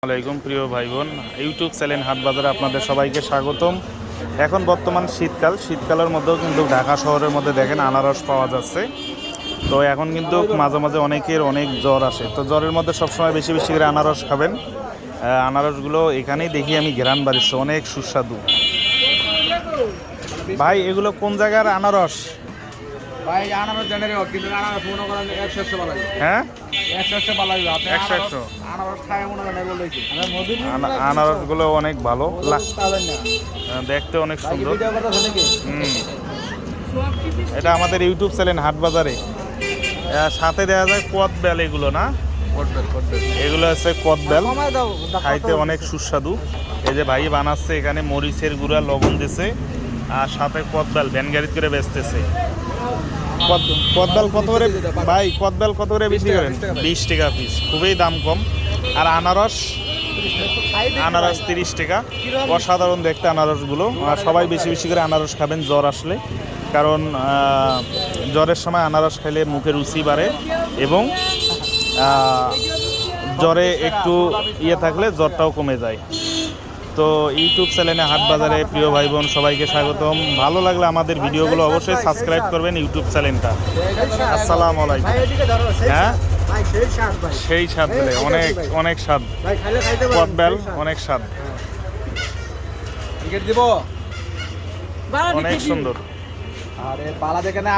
আলাইকুম প্রিয় ভাই বোন, ইউটিউব চ্যানেল হাট বাজারে আপনাদের সবাইকে স্বাগতম। এখন বর্তমান শীতকালের মধ্যেও কিন্তু ঢাকা শহরের মধ্যে দেখেন আনারস পাওয়া যাচ্ছে। তো এখন কিন্তু মাঝে মাঝে অনেকের অনেক জ্বর আসে, তো জ্বরের মধ্যে সবসময় বেশি বেশি করে আনারস খাবেন। আনারসগুলো এখানেই দেখি আমি ঘেরান বাড়িচ্ছে, অনেক সুস্বাদু। ভাই এগুলো কোন জায়গার আনারস? ভাই আনারস জানেন কিন্তু আনারস মনে করেন 100 ভালো হ্যাঁ 100 ভালো লাগবে আপনি 100 আনারস খায় মনে করেন বলেছি আনারসগুলো অনেক ভালো পাবেন না দেখতে, অনেক সুন্দর। ভিডিও কথা শুনে কি এটা আমাদের ইউটিউব চ্যানেল হাট বাজারে। সাথে দেওয়া যায় কদবেল, এগুলো না, এগুলো হচ্ছে কদবেল, খাইতে অনেক সুস্বাদু। এই যে ভাই বানাচ্ছে, এখানে মরিচের গুঁড়া লবণ দিছে আর সাথে কদবেল ভ্যান গাড়ি করে বেচতেছে। কদবেল কত করে ভাই? কদবেল কত করে বিক্রি করেন? 20 টাকা পিস, খুবই দাম কম। আর আনারস 30 টাকা। অসাধারণ দেখতে আনারসগুলো। আর সবাই বেশি বেশি করে আনারস খাবেন জ্বর আসলে, কারণ জ্বরের সময় আনারস খেলে মুখে রুচি বাড়ে এবং জ্বরে একটু থাকলে জ্বরটাও কমে যায়। তো ইউটিউব চ্যানেলে হাট বাজারে প্রিয় ভাই বোন সবাইকে স্বাগতম। ভালো লাগলে আমাদের ভিডিওগুলো অবশ্যই সাবস্ক্রাইব করবেন ইউটিউব চ্যানেলটা। আসসালামু আলাইকুম। হ্যাঁ সেই স্বাদ, অনেক অনেক স্বাদ, কদবেল অনেক স্বাদ, টিকিট দিব অনেক সুন্দর। আরে পালা দেখে না।